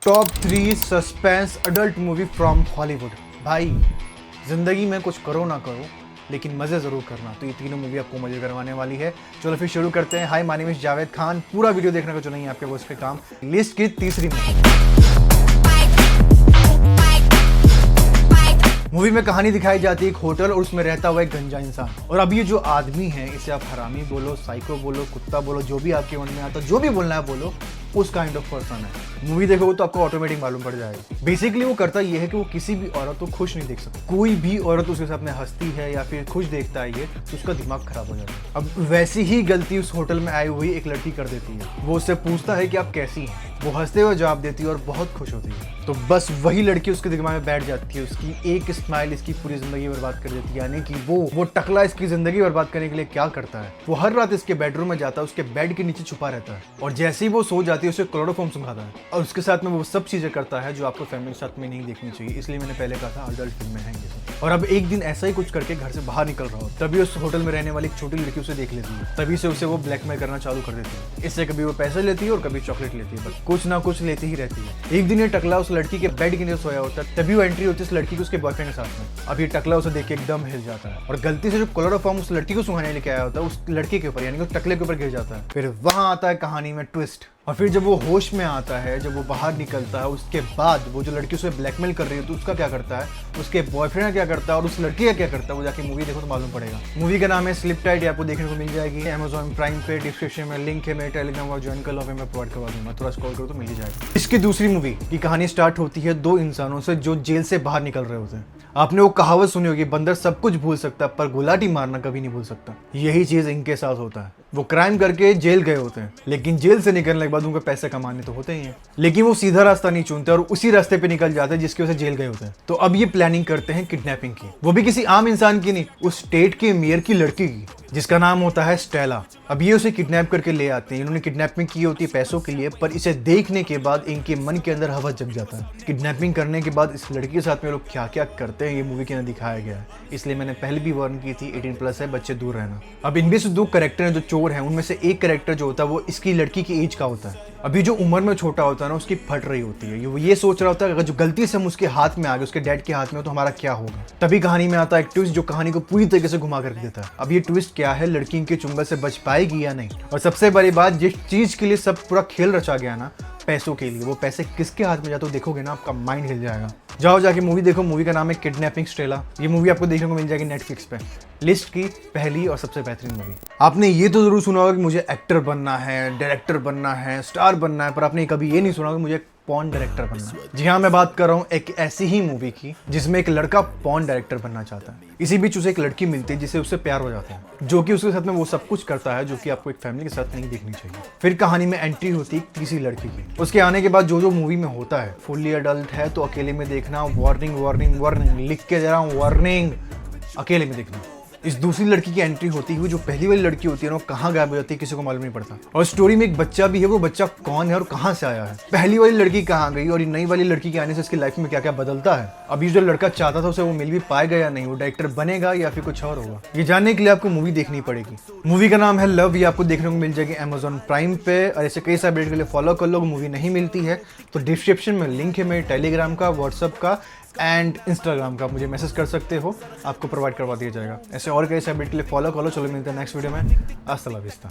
Top 3 suspense adult movie from Hollywood. भाई जिंदगी में कुछ करो ना करो लेकिन मज़े ज़रूर करना, तो ये तीनों मूवी आपको मज़े करवाने वाली है। चलो फिर शुरू करते हैं। Hi, my name is Javed Khan. पूरा वीडियो देखने का जो नहीं है आपके वो इसके काम। लिस्ट की तीसरी मूवी में कहानी दिखाई जाती है एक होटल और उसमें रहता हुआ एक गंजा इंसान। और अब ये जो आदमी है इसे आप हरामी बोलो, साइको बोलो, कुत्ता बोलो, जो भी आपके मन में आता, जो भी बोलना है बोलो, उस काइंड ऑफ पर्सन है। मूवी देखोगे तो आपको ऑटोमेटिक मालूम पड़ जाएगा। बेसिकली वो करता ये है कि वो किसी भी औरत को खुश नहीं देख सकता। कोई भी औरत उसके सामने हंसती है या फिर खुश देखता है ये तो उसका दिमाग खराब हो जाता है। अब वैसी ही गलती उस होटल में आई हुई एक लड़की कर देती है। वो उससे पूछता है कि आप कैसी हैं। वो हंसते हुए जवाब देती है और बहुत खुश होती है। तो बस वही लड़की उसके दिमाग में बैठ जाती है। उसकी एक स्माइल इसकी पूरी जिंदगी बर्बाद कर देती है। यानी कि वो टकला इसकी जिंदगी बर्बाद करने के लिए क्या करता है, वो हर रात इसके बेडरूम में जाता है, उसके बेड के नीचे छुपा रहता है और जैसे ही वो सो जाती है उसे क्लोरोफॉर्म सुंघाता है और उसके साथ में वो सब चीजें करता है जो आपको फैमिली के साथ में नहीं देखनी चाहिए। इसलिए मैंने पहले कहा था अडल्ट फिल्म में है ये सब। और अब एक दिन ऐसा ही कुछ करके घर से बाहर निकल रहा हो तभी उस होटल में रहने वाली एक छोटी लड़की उसे देख लेती है। तभी से उसे वो ब्लैकमेल करना चालू कर देती है। इससे कभी वो पैसे लेती है और कभी चॉकलेट लेती है। बस कुछ ना कुछ लेती ही रहती है। एक दिन ये टकला उस लड़की के बेड के नीचे सोया होता है। तभी वो एंट्री होती है उस लड़की की उसके बॉयफ्रेंड के साथ में। अब ये टकला उसे देख के एकदम हिल जाता है और गलती से जो क्लोरोफॉर्म उस लड़की को सुंघाने लेके आया होता है उस लड़के के ऊपर, यानी कि उस टकले के ऊपर गिर जाता है। फिर वहां आता है कहानी में ट्विस्ट। और फिर जब वो होश में आता है, जब वो बाहर निकलता है, उसके बाद वो जो लड़की उसे ब्लैकमेल कर रही है तो उसका क्या करता है, उसके बॉयफ्रेंड का क्या करता है और उस लड़की का क्या करता है, वो जाके मूवी देखो तो मालूम पड़ेगा। मूवी का नाम है स्लिप टाइट। आपको देखने को मिल जाएगी Amazon प्राइम पे। डिस्क्रिप्शन में लिंक है, मेरे टेलीग्राम और ज्वाइन कर लो, मैं प्रोवाइड करवा दूंगा। थोड़ा स्क्रॉल करो तो मिल ही जाएगा। इसकी दूसरी मूवी की कहानी स्टार्ट होती है दो इंसानों से जो जेल से बाहर निकल रहे होते हैं। आपने वो कहावत सुनी होगी, बंदर सब कुछ भूल सकता है पर गुलाटी मारना कभी नहीं भूल सकता। यही चीज इनके साथ होता है। वो क्राइम करके जेल गए होते हैं लेकिन जेल से निकलने के बाद उनको पैसे कमाने तो होते ही हैं, लेकिन वो सीधा रास्ता नहीं चुनते और उसी रास्ते पे निकल जाते हैं जिसकी वजह से जेल गए होते हैं। तो अब ये प्लानिंग करते हैं किडनैपिंग की। वो भी किसी आम इंसान की नहीं, उस स्टेट के मेयर की लड़की की जिसका नाम होता है स्टेला। अब ये उसे किडनैप करके ले आते हैं। इन्होंने किडनैपिंग की होती है पैसों के लिए, पर इसे देखने के बाद इनके मन के अंदर हवस जग जाता है। किडनैपिंग करने के बाद इस लड़की के साथ में लोग क्या क्या करते हैं ये मूवी के अंदर दिखाया गया है। इसलिए मैंने पहले भी वार्न की थी 18+ है, बच्चे दूर रहना। अब इनमें से दो कैरेक्टर हैं जो चोर हैं, उनमें से एक कैरेक्टर जो होता है वो इसकी लड़की की एज का होता है। अभी जो उम्र में छोटा होता है ना उसकी फट रही होती है। वो ये सोच रहा होता है अगर जो गलती से हम उसके हाथ में आ गए, उसके डैड के हाथ में हो तो हमारा क्या होगा। तभी कहानी में आता है एक ट्विस्ट जो कहानी को पूरी तरीके से घुमा कर देता है। अब ये ट्विस्ट क्या है, लड़की इनके चुंगल से बच पाएगी या नहीं। और सबसे बड़ी बात, जिस चीज के लिए सब पूरा खेल रचा गया ना, पैसों के लिए, वो पैसे किसके हाथ में जाते हो देखोगे ना आपका माइंड हिल जाएगा। जाओ जाके मूवी देखो। मूवी का नाम है किडनैपिंग स्टेला। ये मूवी आपको देखने को मिल जाएगी नेटफ्लिक्स पे। लिस्ट की पहली और सबसे बेहतरीन मूवी। आपने ये तो जरूर सुना होगा कि मुझे एक्टर बनना है, डायरेक्टर बनना है, स्टार बनना है, पर आपने कभी ये नहीं सुना कि मुझे पॉर्न डायरेक्टर बनना है। जी हाँ, मैं बात कर रहा हूँ एक ऐसी ही मूवी की जिसमें एक लड़का पॉर्न डायरेक्टर बनना चाहता है। इसी बीच उसे एक लड़की मिलती है जिससे उससे प्यार हो जाता है, जो कि उसके साथ में वो सब कुछ करता है जो कि आपको एक फैमिली के साथ नहीं देखनी चाहिए। फिर कहानी में एंट्री होती है तीसरी लड़की की। उसके आने के बाद जो जो मूवी में होता है, फुल्ली अडल्ट है तो अकेले में देखना। वार्निंग वार्निंग वार्निंग लिख के दे रहा हूँ, वार्निंग, अकेले में देखना। इस दूसरी लड़की की एंट्री होती है, जो पहली वाली लड़की होती है ना वो कहाँ गायब हो जाती है किसी को मालूम नहीं पड़ता। और स्टोरी में एक बच्चा भी है, वो बच्चा कौन है और कहाँ से आया है, पहली वाली लड़की कहाँ गई और नई वाली लड़की के आने से इसकी लाइफ में क्या क्या बदलता है। अभी जो लड़का चाहता था उसे वो मिल भी पाएगा या नहीं, वो डायरेक्टर बनेगा या फिर कुछ और होगा, ये जानने के लिए आपको मूवी देखनी पड़ेगी। मूवी का नाम है लव। ये आपको देखने को मिल जाएगी Amazon प्राइम पे। और ऐसे कई सारे अपडेट के लिए फॉलो कर लो। मूवी नहीं मिलती है तो डिस्क्रिप्शन में लिंक है मेरे टेलीग्राम का, व्हाट्सअप का एंड इंस्टाग्राम का, मुझे मैसेज कर सकते हो, आपको प्रोवाइड करवा दिया जाएगा। ऐसे और कई अपडेट के लिए फॉलो कर लो। चलो मिलते हैं नेक्स्ट वीडियो में। अस्सलाम वालेकुम।